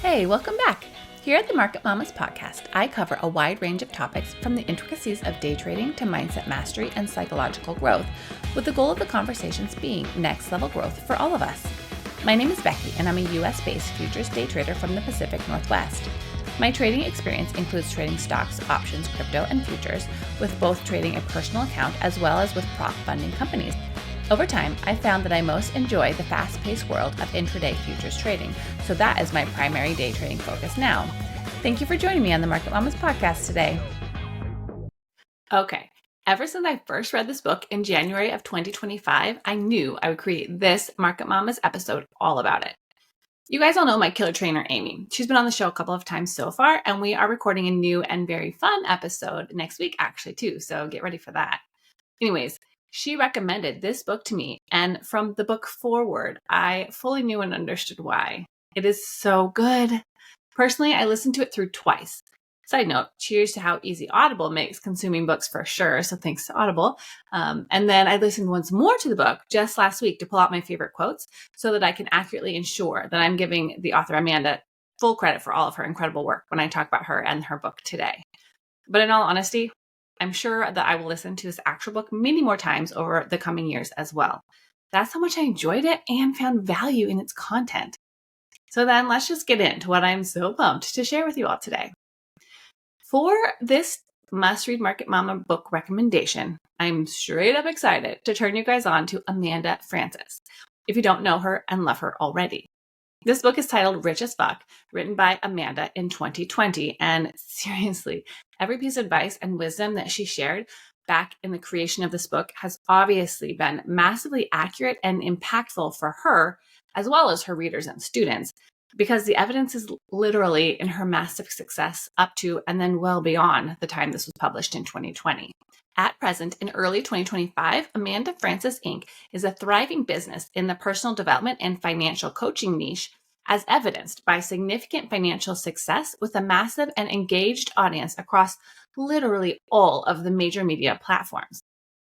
Hey, welcome back. Here at the Market Mamas podcast, I cover a wide range of topics from the intricacies of day trading to mindset mastery and psychological growth, with the goal of the conversations being next level growth for all of us. My name is Becky, and I'm a US-based futures day trader from the Pacific Northwest. My trading experience includes trading stocks, options, crypto, and futures, with both trading a personal account as well as with prop funding companies. Over time, I found that I most enjoy the fast-paced world of intraday futures trading, so that is my primary day trading focus now. Thank you for joining me on the Market Mamas podcast today. Okay, ever since I first read this book in January of 2025, I knew I would create this Market Mamas episode all about it. You guys all know my killer trainer, Amy. She's been on the show a couple of times so far, and we are recording a new and very fun episode next week, actually, too, so get ready for that. Anyways, she recommended this book to me, and from the book forward, I fully knew and understood why. It is so good. Personally, I listened to it through twice. Side note, cheers to how easy Audible makes consuming books for sure, so thanks to Audible. And then I listened once more to the book just last week to pull out my favorite quotes so that I can accurately ensure that I'm giving the author Amanda full credit for all of her incredible work when I talk about her and her book today. But in all honesty, I'm sure that I will listen to this actual book many more times over the coming years as well. That's how much I enjoyed it and found value in its content. So then let's just get into what I'm so pumped to share with you all today. For this must-read Market Mama book recommendation, I'm straight up excited to turn you guys on to Amanda Frances, if you don't know her and love her already. This book is titled Rich as Fuck, written by Amanda in 2020. And seriously, every piece of advice and wisdom that she shared back in the creation of this book has obviously been massively accurate and impactful for her, as well as her readers and students, because the evidence is literally in her massive success up to and then well beyond the time this was published in 2020. At present, in early 2025, Amanda Frances Inc. is a thriving business in the personal development and financial coaching niche, as evidenced by significant financial success with a massive and engaged audience across literally all of the major media platforms.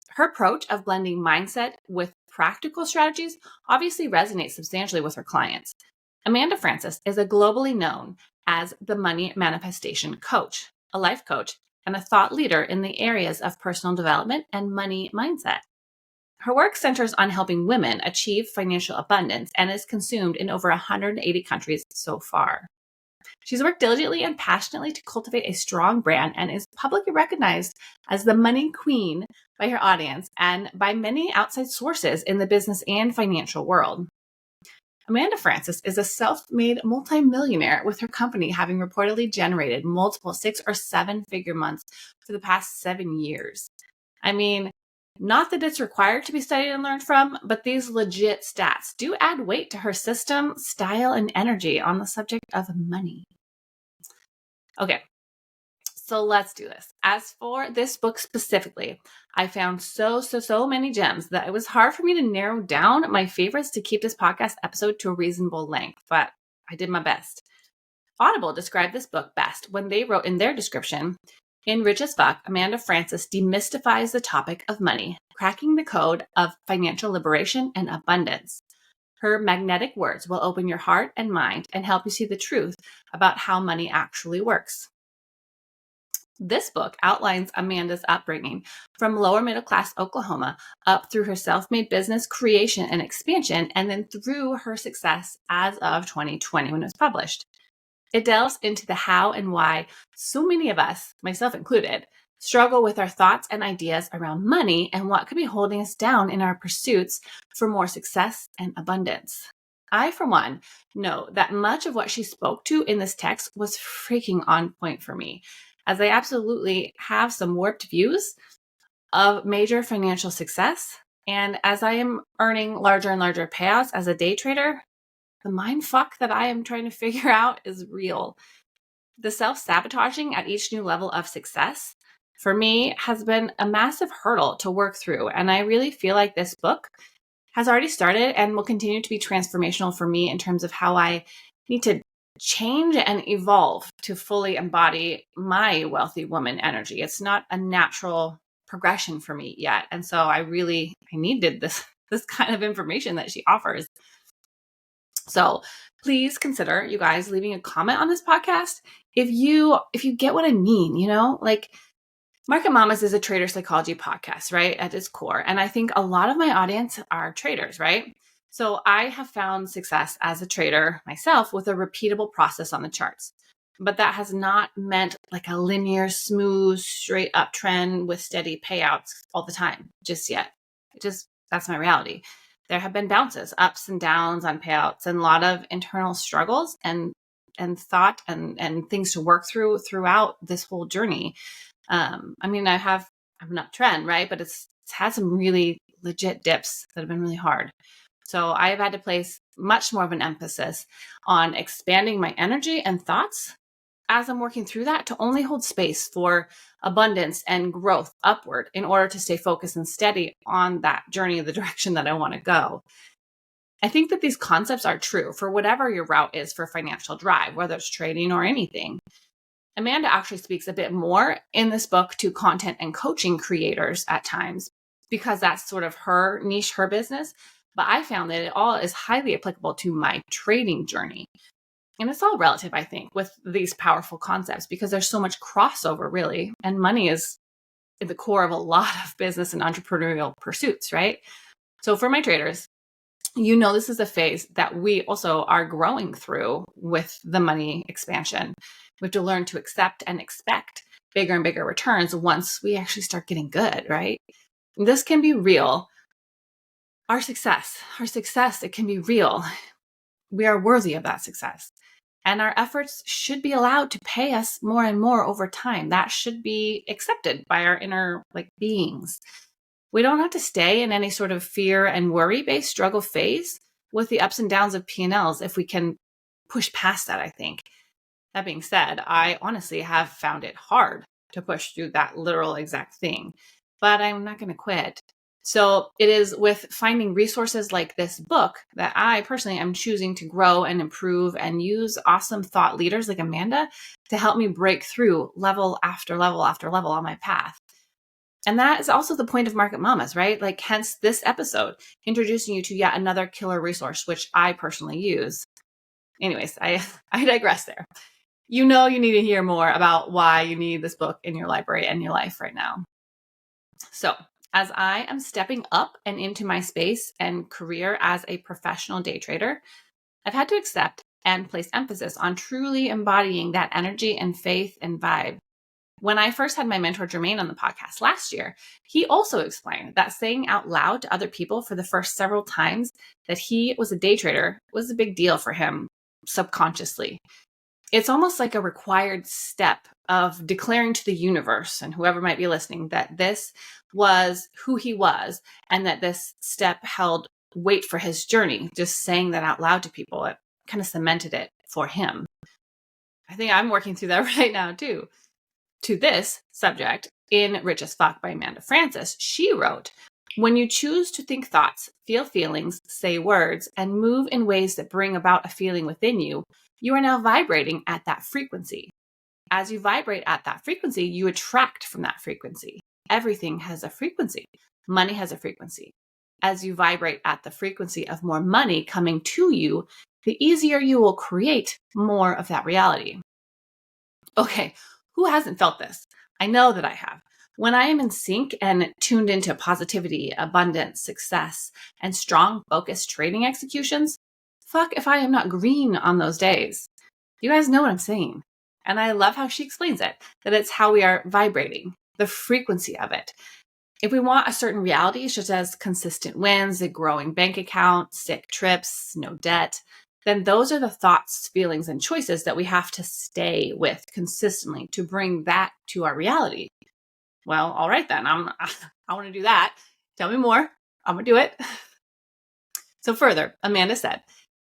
Her approach of blending mindset with practical strategies obviously resonates substantially with her clients. Amanda Frances is a globally known as the money manifestation coach, a life coach, and a thought leader in the areas of personal development and money mindset. Her work centers on helping women achieve financial abundance and is consumed in over 180 countries so far. She's worked diligently and passionately to cultivate a strong brand and is publicly recognized as the money queen by her audience and by many outside sources in the business and financial world. Amanda Frances is a self-made multimillionaire, with her company having reportedly generated multiple 6 or 7-figure months for the past 7 years. I mean, not that it's required to be studied and learned from, but these legit stats do add weight to her system, style, and energy on the subject of money. Okay, so let's do this. As for this book specifically, I found so many gems that it was hard for me to narrow down my favorites to keep this podcast episode to a reasonable length, but I did my best. Audible described this book best when they wrote in their description, "In Rich as Fuck, Amanda Frances demystifies the topic of money, cracking the code of financial liberation and abundance. Her magnetic words will open your heart and mind and help you see the truth about how money actually works." This book outlines Amanda's upbringing from lower middle class Oklahoma up through her self-made business creation and expansion, and then through her success as of 2020 when it was published. It delves into the how and why so many of us, myself included, struggle with our thoughts and ideas around money and what could be holding us down in our pursuits for more success and abundance. I, for one, know that much of what she spoke to in this text was freaking on point for me, as I absolutely have some warped views of major financial success. And as I am earning larger and larger payouts as a day trader, the mind fuck that I am trying to figure out is real. The self-sabotaging at each new level of success, for me, has been a massive hurdle to work through. And I really feel like this book has already started and will continue to be transformational for me in terms of how I need to change and evolve to fully embody my wealthy woman energy. It's not a natural progression for me yet. And so I needed this kind of information that she offers. So Please consider, you guys, leaving a comment on this podcast if you get what I mean, like Market Mamas is a trader psychology podcast, right? At its core. And I think a lot of my audience are traders, right? So I have found success as a trader myself with a repeatable process on the charts. But that has not meant like a linear, smooth, straight up trend with steady payouts all the time just yet. That's my reality. There have been bounces, ups and downs on payouts, and a lot of internal struggles and thought and things to work throughout this whole journey. I'm an uptrend, right? But it's had some really legit dips that have been really hard. So I've had to place much more of an emphasis on expanding my energy and thoughts as I'm working through that to only hold space for abundance and growth upward in order to stay focused and steady on that journey of the direction that I want to go. I think that these concepts are true for whatever your route is for financial drive, whether it's trading or anything. Amanda actually speaks a bit more in this book to content and coaching creators at times because that's sort of her niche, her business. But I found that it all is highly applicable to my trading journey. And it's all relative, I think, with these powerful concepts because there's so much crossover, really. And money is at the core of a lot of business and entrepreneurial pursuits, right? So for my traders, this is a phase that we also are growing through with the money expansion. We have to learn to accept and expect bigger and bigger returns once we actually start getting good, right? This can be real. Our success, it can be real. We are worthy of that success. And our efforts should be allowed to pay us more and more over time. That should be accepted by our inner beings. We don't have to stay in any sort of fear and worry-based struggle phase with the ups and downs of P&Ls if we can push past that, I think. That being said, I honestly have found it hard to push through that literal exact thing, but I'm not going to quit. So it is with finding resources like this book that I personally am choosing to grow and improve and use awesome thought leaders like Amanda to help me break through level after level after level on my path. And that is also the point of Market Mamas, right? Hence this episode, introducing you to yet another killer resource, which I personally use. Anyways, I digress there. You need to hear more about why you need this book in your library and your life right now. So as I am stepping up and into my space and career as a professional day trader, I've had to accept and place emphasis on truly embodying that energy and faith and vibe. When I first had my mentor Jermaine on the podcast last year, he also explained that saying out loud to other people for the first several times that he was a day trader was a big deal for him subconsciously. It's almost like a required step of declaring to the universe and whoever might be listening that this was who he was and that this step held weight for his journey. Just saying that out loud to people, it kind of cemented it for him. I think I'm working through that right now too. To this subject, in Rich as Fuck by Amanda Francis, she wrote, "When you choose to think thoughts, feel feelings, say words, and move in ways that bring about a feeling within you, you are now vibrating at that frequency. As you vibrate at that frequency, you attract from that frequency. Everything has a frequency. Money has a frequency. As you vibrate at the frequency of more money coming to you, the easier you will create more of that reality." Okay, who hasn't felt this? I know that I have. When I am in sync and tuned into positivity, abundance, success, and strong, focused trading executions, fuck if I am not green on those days. You guys know what I'm saying. And I love how she explains it, that it's how we are vibrating, the frequency of it. If we want a certain reality, such as consistent wins, a growing bank account, sick trips, no debt, then those are the thoughts, feelings, and choices that we have to stay with consistently to bring that to our reality. Well, all right then, I want to do that. Tell me more. I'm going to do it. So further, Amanda said,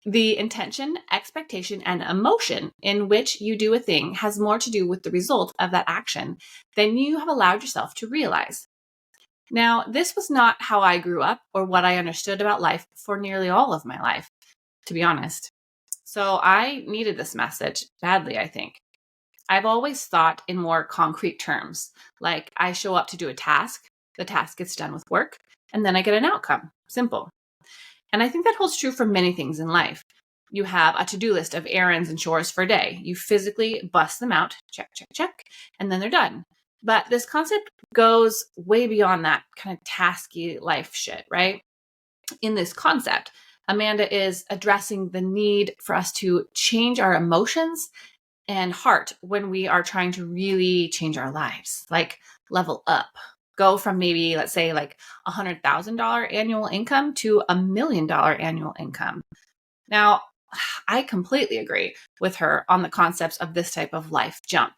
the intention, expectation, and emotion in which you do a thing has more to do with the result of that action than you have allowed yourself to realize. Now, this was not how I grew up or what I understood about life for nearly all of my life, to be honest. So I needed this message badly, I think. I've always thought in more concrete terms, like I show up to do a task, the task gets done with work, and then I get an outcome. Simple. And I think that holds true for many things in life. You have a to-do list of errands and chores for a day. You physically bust them out, check, check, check, and then they're done. But this concept goes way beyond that kind of tasky life shit, right? In this concept, Amanda is addressing the need for us to change our emotions and heart when we are trying to really change our lives, like level up, go from maybe, let's say, like $100,000 annual income to $1 million annual income. Now, I completely agree with her on the concepts of this type of life jump,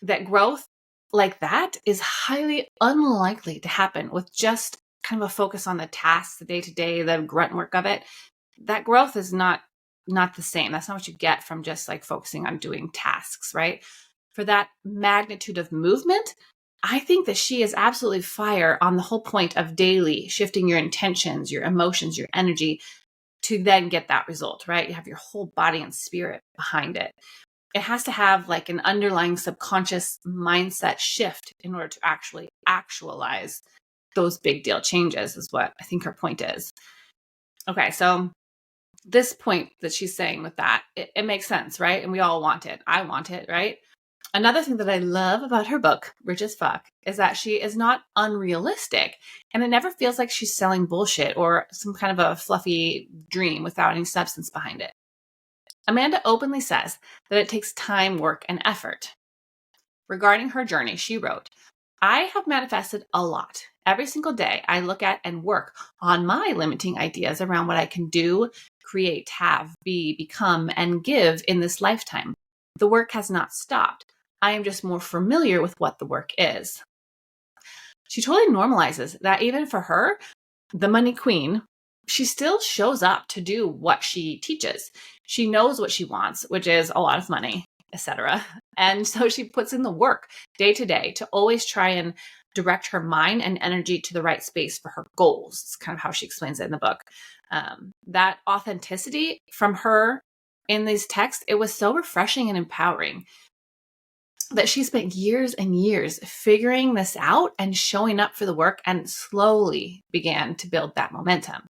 that growth like that is highly unlikely to happen with just kind of a focus on the tasks, the day-to-day, the grunt work of it. That growth is not the same. That's not what you get from just like focusing on doing tasks, right? For that magnitude of movement, I think that she is absolutely fire on the whole point of daily shifting your intentions, your emotions, your energy to then get that result, right? You have your whole body and spirit behind it. It has to have like an underlying subconscious mindset shift in order to actually actualize those big deal changes, is what I think her point is. Okay, so this point that she's saying with that, it makes sense, right? And we all want it. I want it, right? Another thing that I love about her book, Rich as Fuck, is that she is not unrealistic, and it never feels like she's selling bullshit or some kind of a fluffy dream without any substance behind it. Amanda openly says that it takes time, work, and effort. Regarding her journey, she wrote, I have manifested a lot. Every single day, I look at and work on my limiting ideas around what I can do, create, have, be, become, and give in this lifetime. The work has not stopped. I am just more familiar with what the work is. She totally normalizes that even for her, the money queen, she still shows up to do what she teaches. She knows what she wants, which is a lot of money, etc. And so she puts in the work day to day to always try and direct her mind and energy to the right space for her goals. It's kind of how she explains it in the book. That authenticity from her in these texts, it was so refreshing and empowering that she spent years and years figuring this out and showing up for the work and slowly began to build that momentum.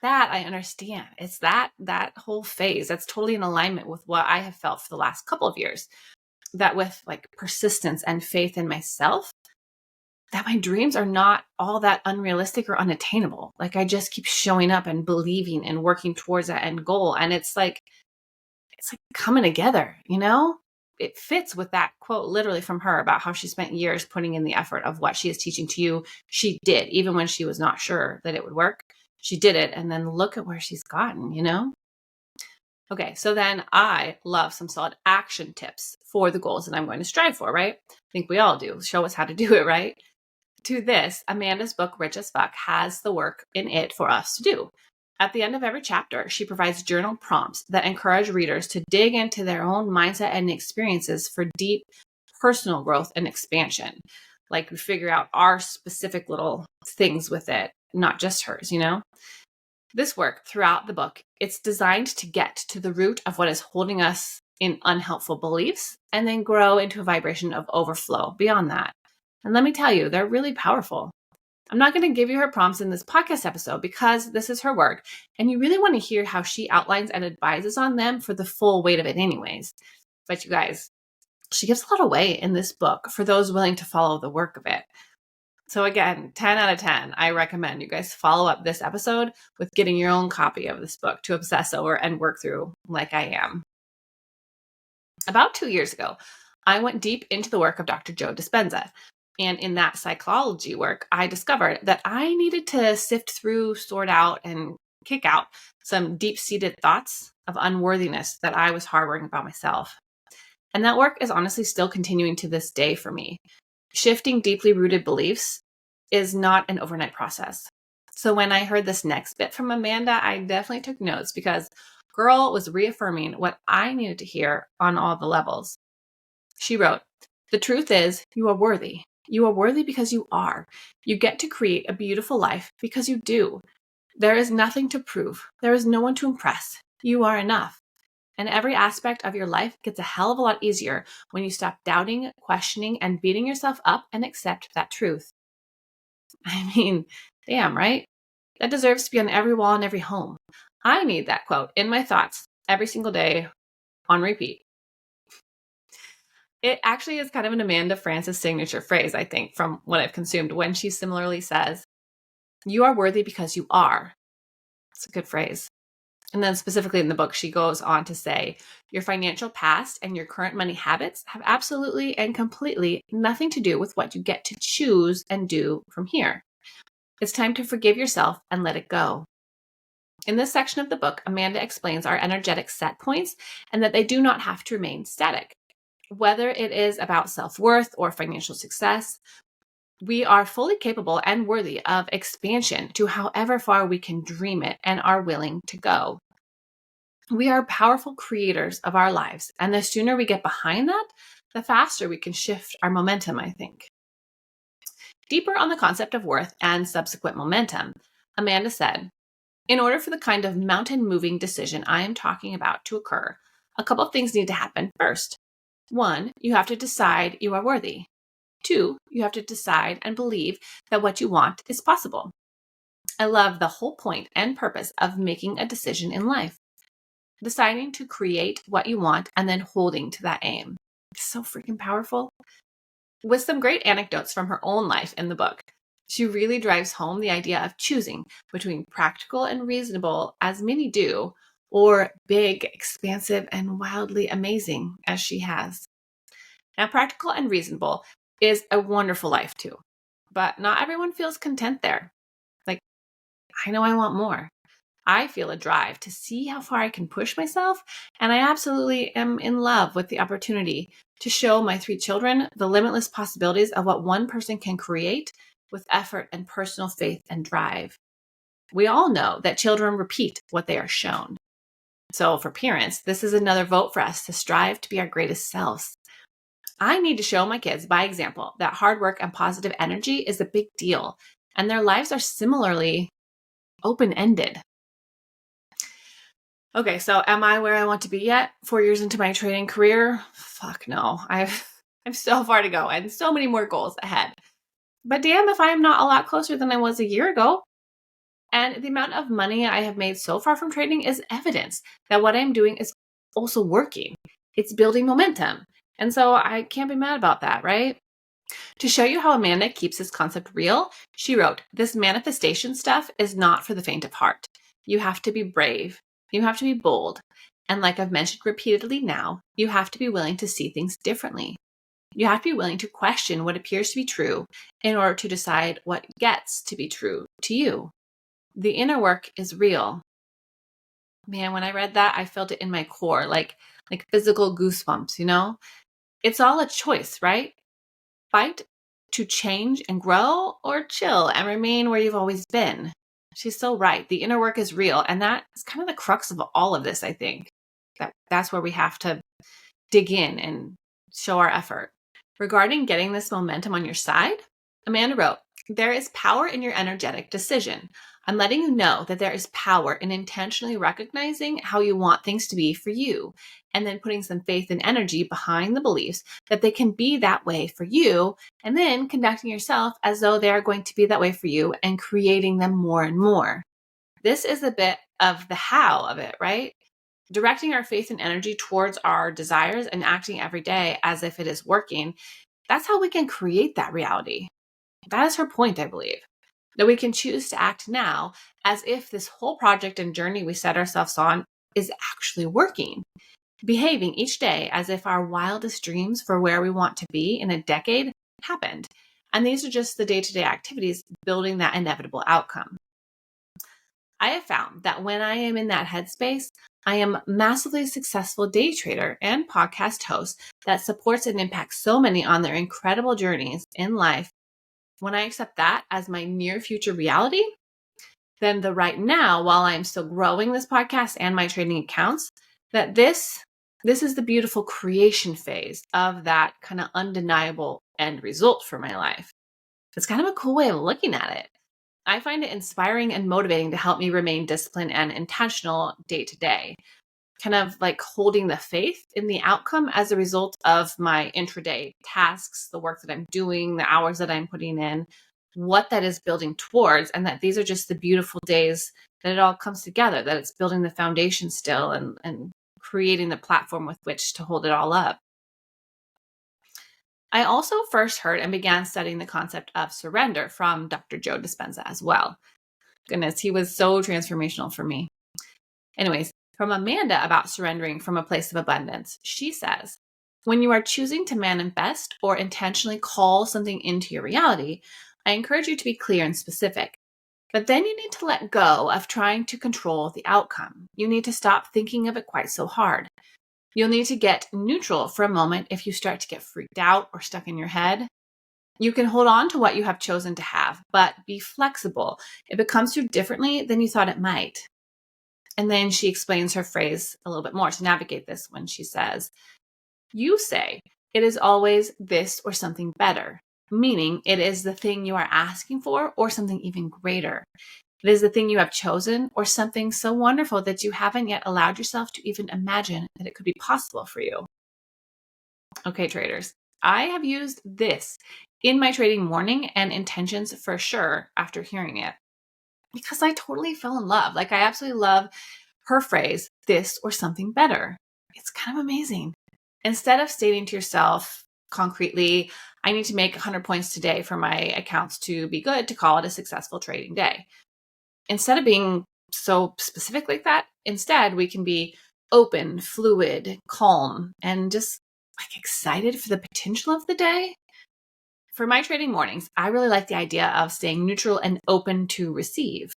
That I understand. It's that whole phase that's totally in alignment with what I have felt for the last couple of years, that with like persistence and faith in myself, that my dreams are not all that unrealistic or unattainable. Like I just keep showing up and believing and working towards that end goal. And it's like coming together, you know? It fits with that quote literally from her about how she spent years putting in the effort of what she is teaching to you. She did, even when she was not sure that it would work. She did it. And then look at where she's gotten, you know? Okay, so then I love some solid action tips for the goals that I'm going to strive for, right? I think we all do. Show us how to do it, right? To this, Amanda's book, Rich as Fuck, has the work in it for us to do. At the end of every chapter, she provides journal prompts that encourage readers to dig into their own mindset and experiences for deep personal growth and expansion. Like we figure out our specific little things with it, not just hers, you know? This work throughout the book, it's designed to get to the root of what is holding us in unhelpful beliefs and then grow into a vibration of overflow beyond that. And let me tell you, they're really powerful. I'm not going to give you her prompts in this podcast episode because this is her work, and you really want to hear how she outlines and advises on them for the full weight of it anyways. But you guys, she gives a lot away in this book for those willing to follow the work of it. So again, 10 out of 10, I recommend you guys follow up this episode with getting your own copy of this book to obsess over and work through like I am. About 2 years ago, I went deep into the work of Dr. Joe Dispenza. And in that psychology work, I discovered that I needed to sift through, sort out, and kick out some deep-seated thoughts of unworthiness that I was harboring about myself. And that work is honestly still continuing to this day for me. Shifting deeply rooted beliefs is not an overnight process. So when I heard this next bit from Amanda, I definitely took notes because girl was reaffirming what I needed to hear on all the levels. She wrote, "The truth is, you are worthy. You are worthy because you are. You get to create a beautiful life because you do. There is nothing to prove. There is no one to impress. You are enough. And every aspect of your life gets a hell of a lot easier when you stop doubting, questioning, and beating yourself up and accept that truth." I mean, damn, right? That deserves to be on every wall in every home. I need that quote in my thoughts every single day on repeat. It actually is kind of an Amanda Frances signature phrase, I think, from what I've consumed, when she similarly says, "You are worthy because you are." It's a good phrase. And then specifically in the book, she goes on to say, "Your financial past and your current money habits have absolutely and completely nothing to do with what you get to choose and do from here. It's time to forgive yourself and let it go." In this section of the book, Amanda explains our energetic set points and that they do not have to remain static. Whether it is about self-worth or financial success, we are fully capable and worthy of expansion to however far we can dream it and are willing to go. We are powerful creators of our lives, and the sooner we get behind that, the faster we can shift our momentum, I think. Deeper on the concept of worth and subsequent momentum, Amanda said, "In order for the kind of mountain-moving decision I am talking about to occur, a couple of things need to happen first. 1, you have to decide you are worthy. 2, you have to decide and believe that what you want is possible." I love the whole point and purpose of making a decision in life. Deciding to create what you want and then holding to that aim. It's so freaking powerful. With some great anecdotes from her own life in the book, she really drives home the idea of choosing between practical and reasonable, as many do, or big, expansive, and wildly amazing, as she has. Now, practical and reasonable is a wonderful life too, but not everyone feels content there. Like, I know I want more. I feel a drive to see how far I can push myself, and I absolutely am in love with the opportunity to show my 3 children the limitless possibilities of what one person can create with effort and personal faith and drive. We all know that children repeat what they are shown. So for parents, this is another vote for us to strive to be our greatest selves. I need to show my kids by example that hard work and positive energy is a big deal, and their lives are similarly open-ended. Okay, so am I where I want to be yet? 4 years into my training career? Fuck no. I've so far to go and so many more goals ahead. But damn if I am not a lot closer than I was a year ago. And the amount of money I have made so far from trading is evidence that what I'm doing is also working. It's building momentum. And so I can't be mad about that, right? To show you how Amanda keeps this concept real, she wrote, "This manifestation stuff is not for the faint of heart. You have to be brave. You have to be bold. And like I've mentioned repeatedly now, you have to be willing to see things differently. You have to be willing to question what appears to be true in order to decide what gets to be true to you. The inner work is real." Man, when I read that, I felt it in my core, like physical goosebumps, you know? It's all a choice, right? Fight to change and grow, or chill and remain where you've always been. She's so right. The inner work is real. And that is kind of the crux of all of this, I think. That's where we have to dig in and show our effort. Regarding getting this momentum on your side, Amanda wrote, "There is power in your energetic decision. I'm letting you know that there is power in intentionally recognizing how you want things to be for you, and then putting some faith and energy behind the beliefs that they can be that way for you, and then conducting yourself as though they are going to be that way for you and creating them more and more." This is a bit of the how of it, right? Directing our faith and energy towards our desires and acting every day as if it is working. That's how we can create that reality. That is her point, I believe. That we can choose to act now as if this whole project and journey we set ourselves on is actually working. Behaving each day as if our wildest dreams for where we want to be in a decade happened. And these are just the day-to-day activities building that inevitable outcome. I have found that when I am in that headspace, I am massively successful day trader and podcast host that supports and impacts so many on their incredible journeys in life. When I accept that as my near future reality, then the right now, while I'm still growing this podcast and my trading accounts, that this is the beautiful creation phase of that kind of undeniable end result for my life. It's kind of a cool way of looking at it. I find it inspiring and motivating to help me remain disciplined and intentional day to day, kind of like holding the faith in the outcome as a result of my intraday tasks, the work that I'm doing, the hours that I'm putting in, what that is building towards, and that these are just the beautiful days that it all comes together, that it's building the foundation still and creating the platform with which to hold it all up. I also first heard and began studying the concept of surrender from Dr. Joe Dispenza as well. Goodness, he was so transformational for me. Anyways, from Amanda about surrendering from a place of abundance, she says, when you are choosing to manifest or intentionally call something into your reality, I encourage you to be clear and specific. But then you need to let go of trying to control the outcome. You need to stop thinking of it quite so hard. You'll need to get neutral for a moment if you start to get freaked out or stuck in your head. You can hold on to what you have chosen to have, but be flexible if it comes through differently than you thought it might. And then she explains her phrase a little bit more to navigate this when she says, you say it is always this or something better, meaning it is the thing you are asking for or something even greater. It is the thing you have chosen or something so wonderful that you haven't yet allowed yourself to even imagine that it could be possible for you. Okay, traders, I have used this in my trading morning and intentions for sure after hearing it because I totally fell in love. Like I absolutely love her phrase, this or something better. It's kind of amazing. Instead of stating to yourself concretely, I need to make 100 points today for my accounts to be good to call it a successful trading day. Instead of being so specific like that, instead we can be open, fluid, calm, and just like excited for the potential of the day. For my trading mornings, I really like the idea of staying neutral and open to receive.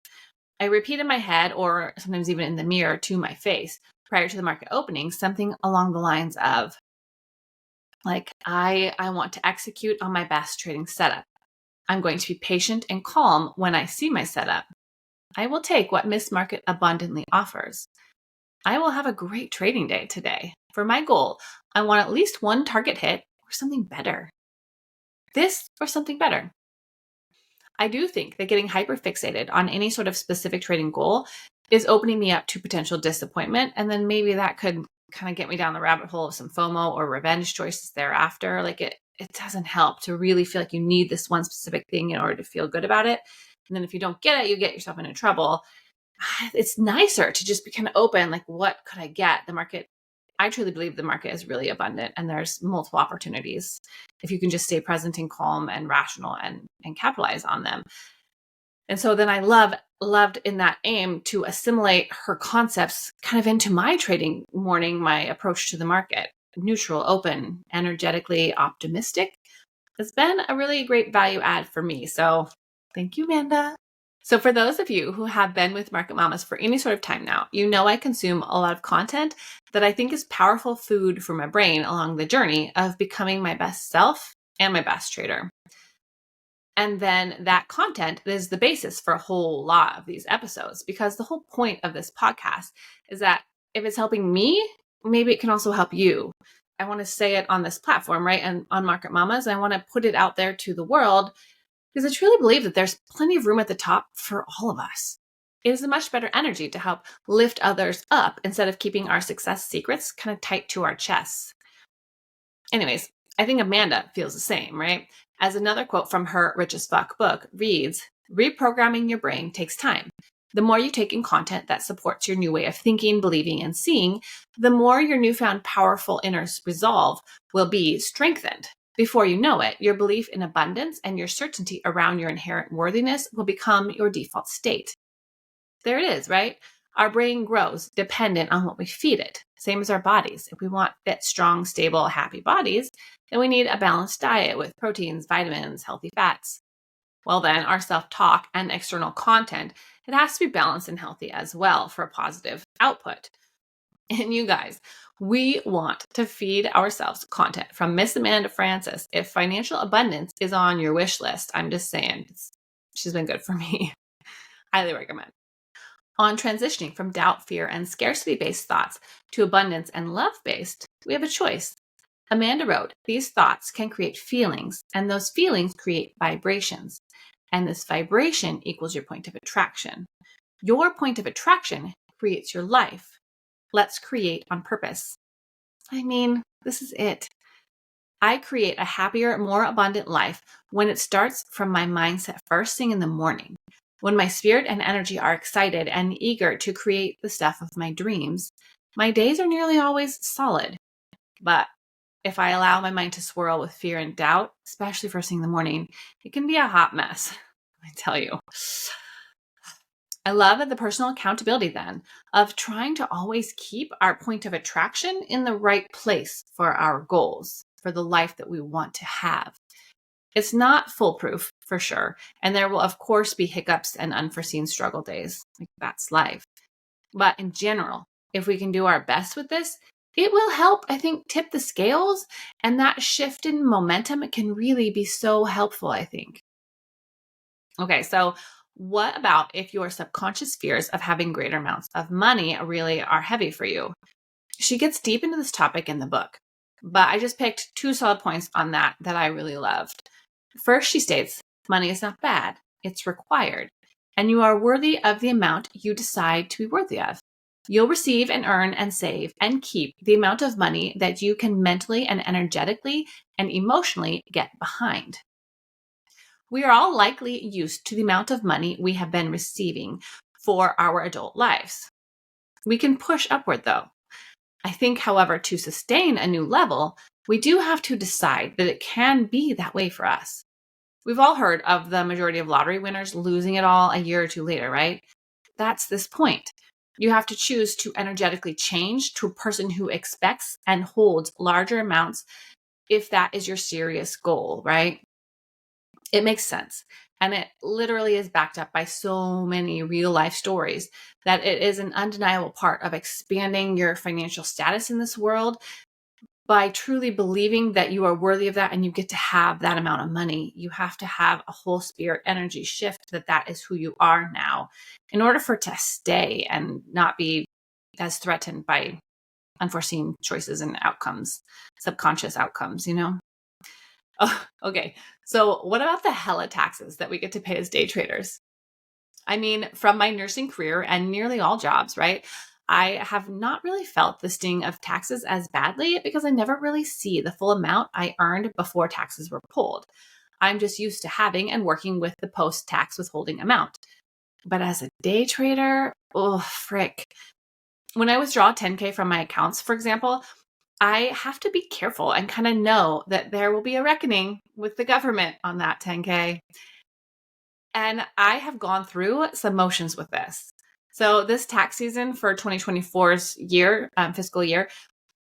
I repeat in my head or sometimes even in the mirror to my face prior to the market opening, something along the lines of like, I want to execute on my best trading setup. I'm going to be patient and calm when I see my setup. I will take what Miss Market abundantly offers. I will have a great trading day today. For my goal, I want at least one target hit or something better. This or something better. I do think that getting hyper fixated on any sort of specific trading goal is opening me up to potential disappointment. And then maybe that could kind of get me down the rabbit hole of some FOMO or revenge choices thereafter. Like it doesn't help to really feel like you need this one specific thing in order to feel good about it. And then if you don't get it, you get yourself into trouble. It's nicer to just be kind of open, like what could I get? The market, I truly believe the market is really abundant and there's multiple opportunities if you can just stay present and calm and rational and capitalize on them. And so then I loved in that aim to assimilate her concepts kind of into my trading morning, my approach to the market, neutral, open, energetically optimistic. It's been a really great value add for me. So thank you, Amanda. So for those of you who have been with Market Mamas for any sort of time now, you know I consume a lot of content that I think is powerful food for my brain along the journey of becoming my best self and my best trader. And then that content is the basis for a whole lot of these episodes, because the whole point of this podcast is that if it's helping me, maybe it can also help you. I want to say it on this platform, right? And on Market Mamas, I want to put it out there to the world because I truly believe that there's plenty of room at the top for all of us. It is a much better energy to help lift others up instead of keeping our success secrets kind of tight to our chests. Anyways, I think Amanda feels the same, right? As another quote from her Rich as Fuck book reads, reprogramming your brain takes time. The more you take in content that supports your new way of thinking, believing, and seeing, the more your newfound powerful inner resolve will be strengthened. Before you know it, your belief in abundance and your certainty around your inherent worthiness will become your default state. There it is, right? Our brain grows dependent on what we feed it. Same as our bodies. If we want fit, strong, stable, happy bodies, then we need a balanced diet with proteins, vitamins, healthy fats. Well, then our self-talk and external content, it has to be balanced and healthy as well for a positive output. And you guys, we want to feed ourselves content from Miss Amanda Francis. If financial abundance is on your wish list, I'm just saying, she's been good for me. Highly recommend. On transitioning from doubt, fear, and scarcity-based thoughts to abundance and love-based, we have a choice. Amanda wrote, these thoughts can create feelings, and those feelings create vibrations. And this vibration equals your point of attraction. Your point of attraction creates your life. Let's create on purpose. I mean, this is it. I create a happier, more abundant life when it starts from my mindset first thing in the morning. When my spirit and energy are excited and eager to create the stuff of my dreams, My days are nearly always solid, but if I allow my mind to swirl with fear and doubt, especially first thing in the morning, it can be a hot mess. I tell you. I love the personal accountability then of trying to always keep our point of attraction in the right place for our goals, for the life that we want to have. It's not foolproof for sure. And there will, of course, be hiccups and unforeseen struggle days. Like, that's life. But in general, if we can do our best with this, it will help, I think, tip the scales. And that shift in momentum can really be so helpful, I think. Okay, so what about if your subconscious fears of having greater amounts of money really are heavy for you? She gets deep into this topic in the book, but I just picked 2 solid points on that I really loved. First, she states, money is not bad, it's required, and you are worthy of the amount you decide to be worthy of. You'll receive and earn and save and keep the amount of money that you can mentally and energetically and emotionally get behind. We are all likely used to the amount of money we have been receiving for our adult lives. We can push upward though. I think, however, to sustain a new level, we do have to decide that it can be that way for us. We've all heard of the majority of lottery winners losing it all a year or two later, right? That's this point. You have to choose to energetically change to a person who expects and holds larger amounts if that is your serious goal, right? It makes sense. And it literally is backed up by so many real life stories that it is an undeniable part of expanding your financial status in this world by truly believing that you are worthy of that and you get to have that amount of money. You have to have a whole spirit energy shift that is who you are now in order for it to stay and not be as threatened by unforeseen choices and outcomes, subconscious outcomes, you know? Oh, okay. So what about the hella taxes that we get to pay as day traders? I mean, from my nursing career and nearly all jobs, right? I have not really felt the sting of taxes as badly because I never really see the full amount I earned before taxes were pulled. I'm just used to having and working with the post-tax withholding amount. But as a day trader, oh, frick. When I withdraw 10K from my accounts, for example, I have to be careful and kind of know that there will be a reckoning with the government on that 10K. And I have gone through some motions with this. So this tax season for 2024's fiscal year.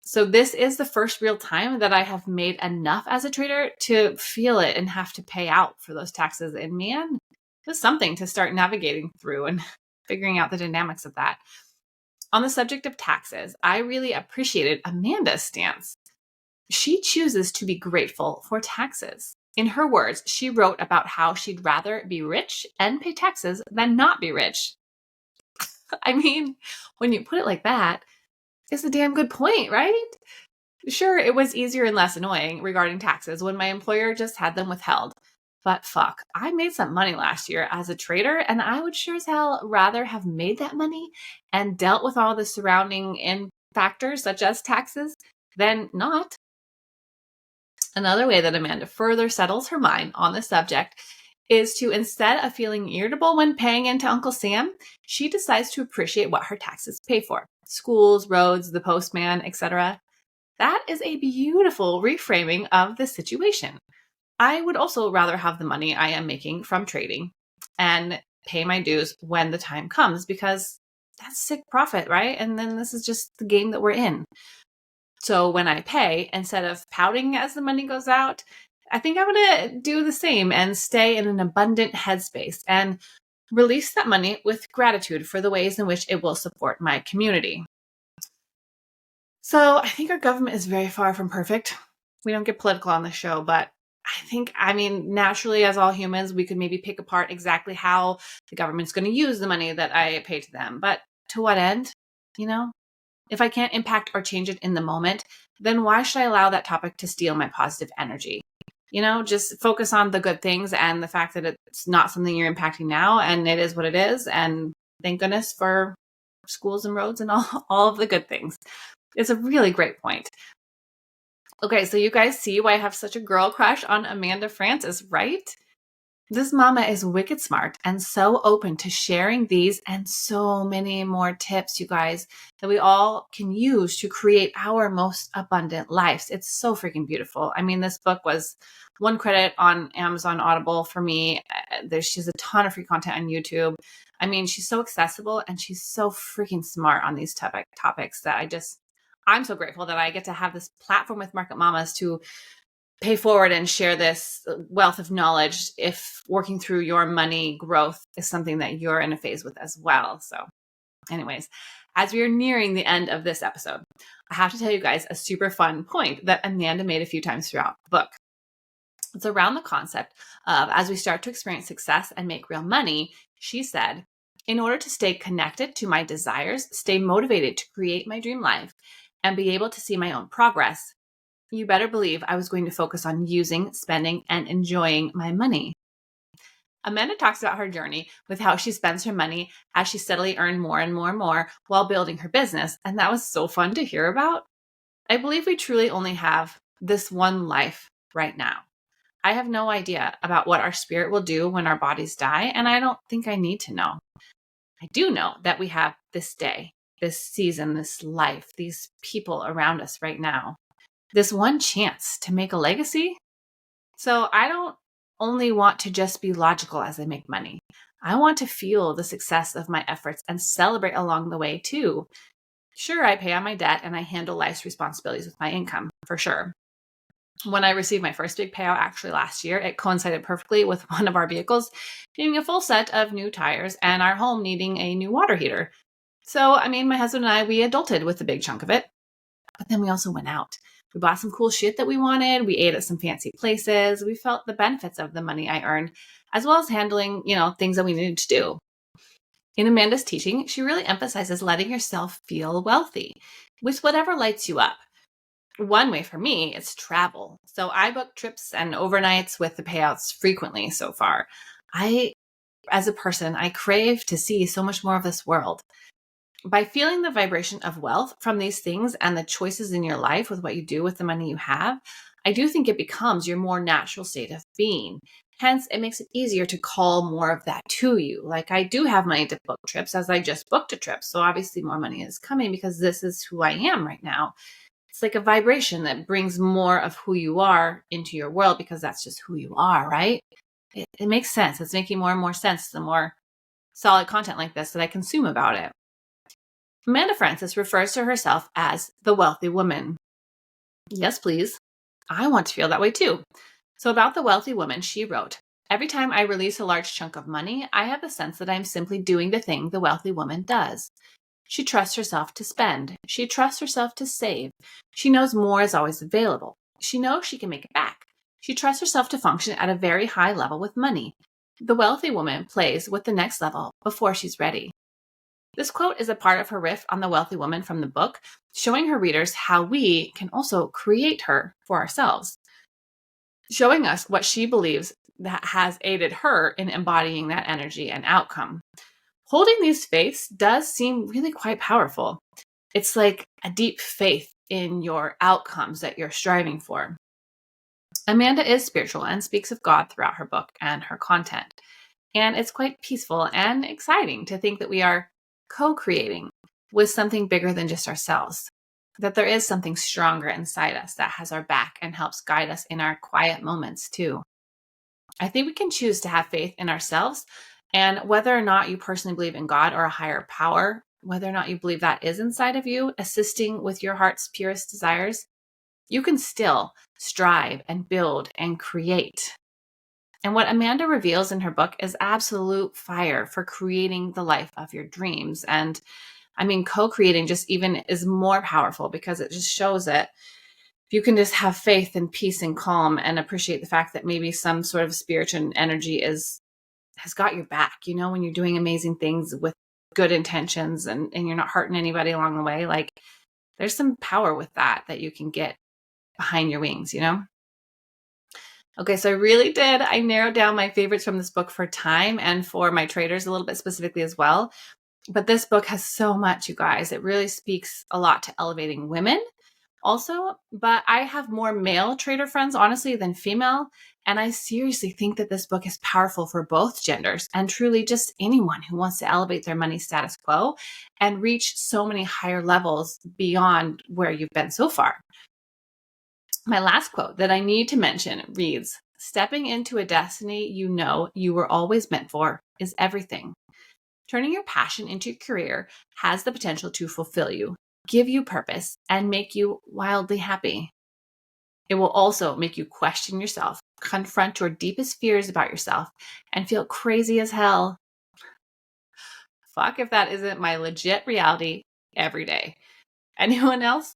So this is the first real time that I have made enough as a trader to feel it and have to pay out for those taxes. And man, it was something to start navigating through and figuring out the dynamics of that. On the subject of taxes, I really appreciated Amanda's stance. She chooses to be grateful for taxes. In her words, she wrote about how she'd rather be rich and pay taxes than not be rich. I mean, when you put it like that, it's a damn good point, right? Sure, it was easier and less annoying regarding taxes when my employer just had them withheld. But fuck, I made some money last year as a trader, and I would sure as hell rather have made that money and dealt with all the surrounding factors such as taxes than not. Another way that Amanda further settles her mind on the subject is to, instead of feeling irritable when paying into Uncle Sam, she decides to appreciate what her taxes pay for: schools, roads, the postman, etc. That is a beautiful reframing of the situation. I would also rather have the money I am making from trading and pay my dues when the time comes, because that's sick profit, right? And then this is just the game that we're in. So when I pay, instead of pouting as the money goes out, I think I'm going to do the same and stay in an abundant headspace and release that money with gratitude for the ways in which it will support my community. So I think our government is very far from perfect. We don't get political on the show, but I mean, naturally, as all humans, we could maybe pick apart exactly how the government's going to use the money that I pay to them. But to what end? You know? If I can't impact or change it in the moment, then why should I allow that topic to steal my positive energy? You know, just focus on the good things and the fact that it's not something you're impacting now, and it is what it is. And thank goodness for schools and roads and all of the good things. It's a really great point. Okay, so you guys see why I have such a girl crush on Amanda Frances, right? This mama is wicked smart and so open to sharing these and so many more tips, you guys, that we all can use to create our most abundant lives. It's so freaking beautiful. I mean, this book was one credit on Amazon Audible for me. She's a ton of free content on YouTube. I mean, she's so accessible and she's so freaking smart on these topics that I'm so grateful that I get to have this platform with Market Mamas to pay forward and share this wealth of knowledge if working through your money growth is something that you're in a phase with as well. So anyways, as we are nearing the end of this episode, I have to tell you guys a super fun point that Amanda made a few times throughout the book. It's around the concept of, as we start to experience success and make real money, she said, in order to stay connected to my desires, stay motivated to create my dream life, and be able to see my own progress, you better believe I was going to focus on using, spending, and enjoying my money. Amanda talks about her journey with how she spends her money as she steadily earned more and more and more while building her business. And that was so fun to hear about. I believe we truly only have this one life right now. I have no idea about what our spirit will do when our bodies die, and I don't think I need to know. I do know that we have this day, this season, this life, these people around us right now, this one chance to make a legacy. So I don't only want to just be logical as I make money. I want to feel the success of my efforts and celebrate along the way too. Sure, I pay on my debt and I handle life's responsibilities with my income, for sure. When I received my first big payout actually last year, it coincided perfectly with one of our vehicles needing a full set of new tires and our home needing a new water heater. So, I mean, my husband and I, we adulted with a big chunk of it, but then we also went out. We bought some cool shit that we wanted. We ate at some fancy places. We felt the benefits of the money I earned, as well as handling, things that we needed to do. In Amanda's teaching, she really emphasizes letting yourself feel wealthy with whatever lights you up. One way for me is travel. So I book trips and overnights with the payouts frequently so far. As a person, I crave to see so much more of this world. By feeling the vibration of wealth from these things and the choices in your life with what you do with the money you have, I do think it becomes your more natural state of being. Hence, it makes it easier to call more of that to you. Like, I do have money to book trips as I just booked a trip. So obviously more money is coming because this is who I am right now. It's like a vibration that brings more of who you are into your world because that's just who you are, right? It makes sense. It's making more and more sense the more solid content like this that I consume about it. Amanda Frances refers to herself as the wealthy woman. Yes, please. I want to feel that way too. So about the wealthy woman, she wrote, every time I release a large chunk of money, I have the sense that I'm simply doing the thing the wealthy woman does. She trusts herself to spend. She trusts herself to save. She knows more is always available. She knows she can make it back. She trusts herself to function at a very high level with money. The wealthy woman plays with the next level before she's ready. This quote is a part of her riff on the wealthy woman from the book, showing her readers how we can also create her for ourselves, showing us what she believes that has aided her in embodying that energy and outcome. Holding these faiths does seem really quite powerful. It's like a deep faith in your outcomes that you're striving for. Amanda is spiritual and speaks of God throughout her book and her content. And it's quite peaceful and exciting to think that we are co-creating with something bigger than just ourselves, that there is something stronger inside us that has our back and helps guide us in our quiet moments too. I think we can choose to have faith in ourselves, and whether or not you personally believe in God or a higher power, whether or not you believe that is inside of you, assisting with your heart's purest desires, you can still strive and build and create. And what Amanda reveals in her book is absolute fire for creating the life of your dreams. And I mean, co-creating just even is more powerful because it just shows that you can just have faith and peace and calm and appreciate the fact that maybe some sort of spiritual energy has got your back, when you're doing amazing things with good intentions and you're not hurting anybody along the way. Like, there's some power with that you can get behind your wings, Okay, so I narrowed down my favorites from this book for time and for my traders a little bit specifically as well. But this book has so much, you guys. It really speaks a lot to elevating women, Also, but I have more male trader friends, honestly, than female. And I seriously think that this book is powerful for both genders and truly just anyone who wants to elevate their money status quo and reach so many higher levels beyond where you've been so far. My last quote that I need to mention reads, "Stepping into a destiny you know you were always meant for is everything. Turning your passion into a career has the potential to fulfill you, give you purpose, and make you wildly happy. It will also make you question yourself, confront your deepest fears about yourself, and feel crazy as hell." Fuck if that isn't my legit reality every day. Anyone else?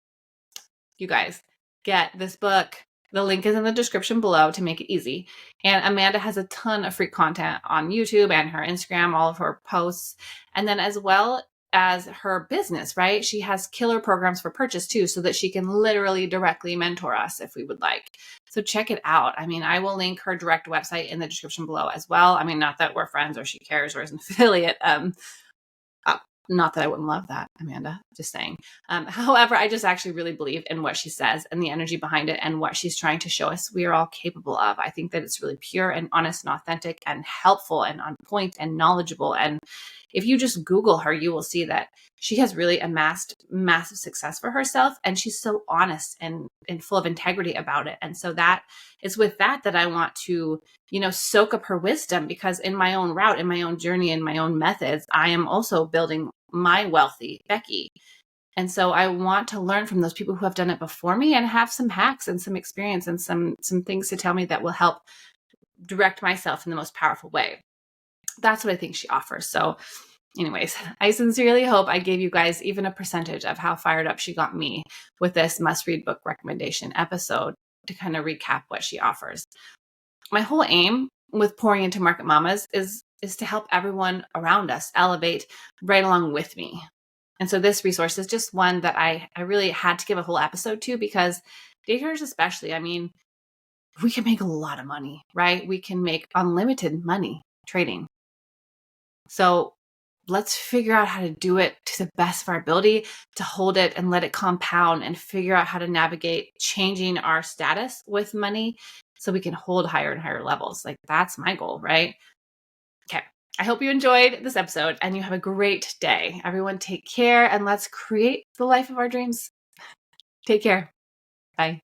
You guys, get this book. The link is in the description below to make it easy. And Amanda has a ton of free content on YouTube and her Instagram, all of her posts. And then as well as her business, right? She has killer programs for purchase too, so that she can literally directly mentor us if we would like. So check it out. I mean, I will link her direct website in the description below as well. I mean, not that we're friends or she cares or is an affiliate. Not that I wouldn't love that, Amanda, just saying. However, I just actually really believe in what she says and the energy behind it and what she's trying to show us we are all capable of. I think that it's really pure and honest and authentic and helpful and on point and knowledgeable. And if you just Google her, you will see that she has really amassed massive success for herself. And she's so honest and full of integrity about it. And so that is with that I want to, soak up her wisdom, because in my own route, in my own journey, in my own methods, I am also building my wealthy Becky. And so I want to learn from those people who have done it before me and have some hacks and some experience and some things to tell me that will help direct myself in the most powerful way. That's what I think she offers. So anyways, I sincerely hope I gave you guys even a percentage of how fired up she got me with this must-read book recommendation episode to kind of recap what she offers. My whole aim with pouring into Market Mamas is to help everyone around us elevate right along with me. And so this resource is just one that I really had to give a whole episode to, because day traders especially, I mean, we can make a lot of money, right? We can make unlimited money trading. So let's figure out how to do it to the best of our ability, to hold it and let it compound, and figure out how to navigate changing our status with money so we can hold higher and higher levels. Like, that's my goal, right? Okay. I hope you enjoyed this episode and you have a great day. Everyone take care, and let's create the life of our dreams. Take care. Bye.